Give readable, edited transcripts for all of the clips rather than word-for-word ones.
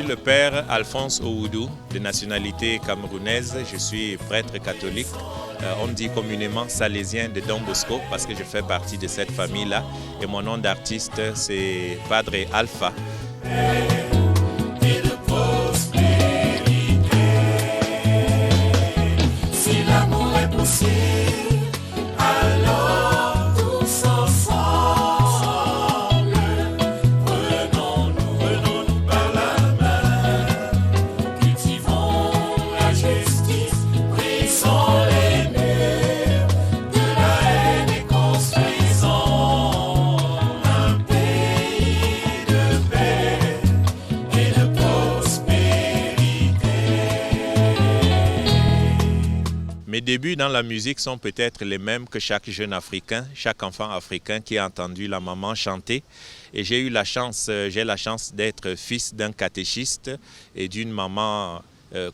le père Alphonse Ououdou, de nationalité camerounaise. Je suis prêtre catholique. On dit communément salésien de Don Bosco parce que je fais partie de cette famille-là. Et mon nom d'artiste, c'est Padre Alpha. Si l'amour est possible, alors tous ensemble, prenons-nous par la main, cultivons la justice, brisons les murs de la haine et construisons un pays de paix et de prospérité. Mes débuts dans la musique sont peut-être les mêmes que chaque jeune Africain, chaque enfant africain qui a entendu la maman chanter. Et j'ai la chance d'être fils d'un catéchiste et d'une maman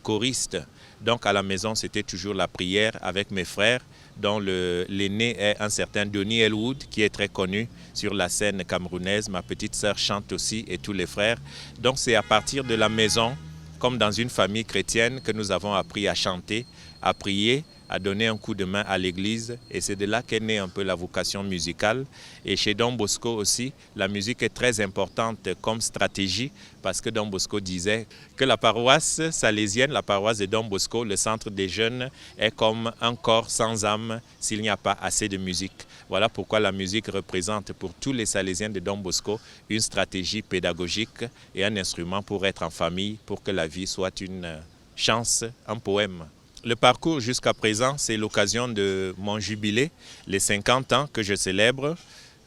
choriste. Donc à la maison, c'était toujours la prière avec mes frères, dont l'aîné est un certain Donny Elwood, qui est très connu sur la scène camerounaise. Ma petite sœur chante aussi et tous les frères. Donc c'est à partir de la maison, comme dans une famille chrétienne, que nous avons appris à chanter, à prier, à donner un coup de main à l'église. Et c'est de là qu'est née un peu la vocation musicale. Et chez Don Bosco aussi, la musique est très importante comme stratégie parce que Don Bosco disait que la paroisse salésienne, la paroisse de Don Bosco, le centre des jeunes, est comme un corps sans âme s'il n'y a pas assez de musique. Voilà pourquoi la musique représente pour tous les salésiens de Don Bosco une stratégie pédagogique et un instrument pour être en famille, pour que la vie soit une chance, un poème. Le parcours jusqu'à présent, c'est l'occasion de mon jubilé, les 50 ans que je célèbre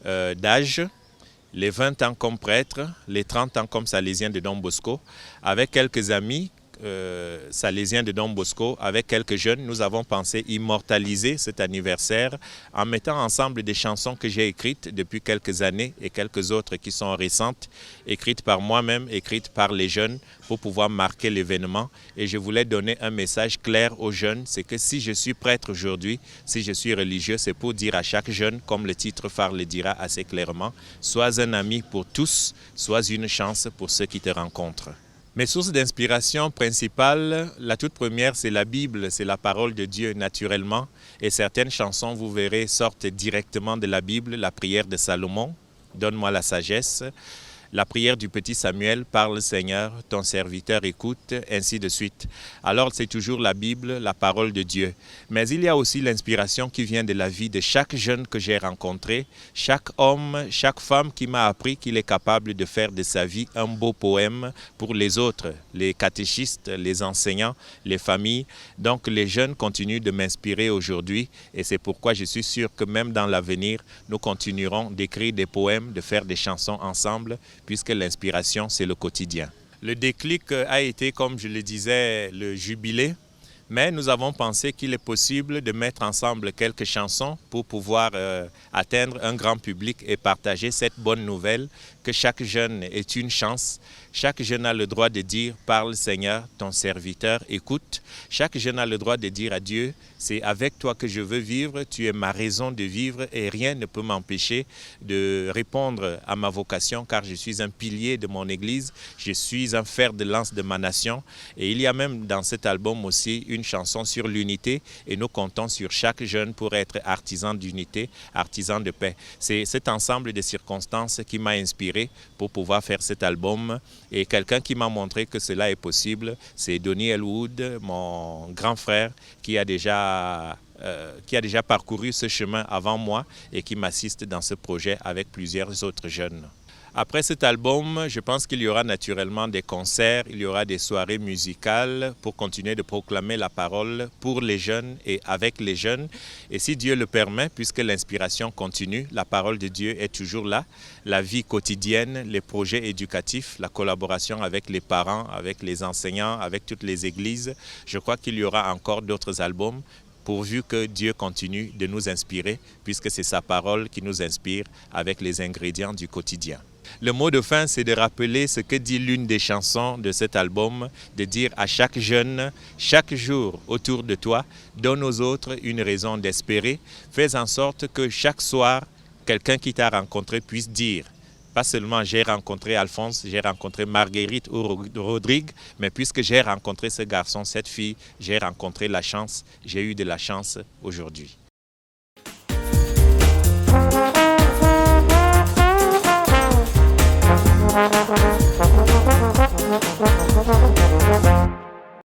d'âge, les 20 ans comme prêtre, les 30 ans comme salésien de Don Bosco, avec quelques amis salésiens de Don Bosco, avec quelques jeunes, nous avons pensé immortaliser cet anniversaire en mettant ensemble des chansons que j'ai écrites depuis quelques années et quelques autres qui sont récentes, écrites par moi-même, écrites par les jeunes pour pouvoir marquer l'événement. Et je voulais donner un message clair aux jeunes, c'est que si je suis prêtre aujourd'hui, si je suis religieux, c'est pour dire à chaque jeune, comme le titre phare le dira assez clairement, sois un ami pour tous, sois une chance pour ceux qui te rencontrent. Mes sources d'inspiration principales, la toute première, c'est la Bible, c'est la parole de Dieu naturellement. Et certaines chansons, vous verrez, sortent directement de la Bible. La prière de Salomon, donne-moi la sagesse. La prière du petit Samuel, parle Seigneur, ton serviteur écoute, ainsi de suite. Alors c'est toujours la Bible, la parole de Dieu. Mais il y a aussi l'inspiration qui vient de la vie de chaque jeune que j'ai rencontré, chaque homme, chaque femme qui m'a appris qu'il est capable de faire de sa vie un beau poème pour les autres, les catéchistes, les enseignants, les familles. Donc les jeunes continuent de m'inspirer aujourd'hui et c'est pourquoi je suis sûr que même dans l'avenir, nous continuerons d'écrire des poèmes, de faire des chansons ensemble, puisque l'inspiration, c'est le quotidien. Le déclic a été, comme je le disais, le jubilé, mais nous avons pensé qu'il est possible de mettre ensemble quelques chansons pour pouvoir atteindre un grand public et partager cette bonne nouvelle que chaque jeune est une chance. Chaque jeune a le droit de dire « Parle Seigneur, ton serviteur écoute ». Chaque jeune a le droit de dire à Dieu « C'est avec toi que je veux vivre, tu es ma raison de vivre et rien ne peut m'empêcher de répondre à ma vocation car je suis un pilier de mon Église, je suis un fer de lance de ma nation ». Et il y a même dans cet album aussi une chanson sur l'unité et nous comptons sur chaque jeune pour être artisan d'unité, artisan de paix. C'est cet ensemble de circonstances qui m'a inspiré pour pouvoir faire cet album. Et quelqu'un qui m'a montré que cela est possible, c'est Donny Elwood, mon grand frère, qui a déjà parcouru ce chemin avant moi et qui m'assiste dans ce projet avec plusieurs autres jeunes. Après cet album, je pense qu'il y aura naturellement des concerts, il y aura des soirées musicales pour continuer de proclamer la parole pour les jeunes et avec les jeunes. Et si Dieu le permet, puisque l'inspiration continue, la parole de Dieu est toujours là. La vie quotidienne, les projets éducatifs, la collaboration avec les parents, avec les enseignants, avec toutes les églises. Je crois qu'il y aura encore d'autres albums, pourvu que Dieu continue de nous inspirer, puisque c'est sa parole qui nous inspire avec les ingrédients du quotidien. Le mot de fin, c'est de rappeler ce que dit l'une des chansons de cet album, de dire à chaque jeune, chaque jour autour de toi, donne aux autres une raison d'espérer. Fais en sorte que chaque soir, quelqu'un qui t'a rencontré puisse dire Pas seulement j'ai rencontré Alphonse, j'ai rencontré Marguerite ou Rodrigue, mais puisque j'ai rencontré ce garçon, cette fille, j'ai eu de la chance aujourd'hui.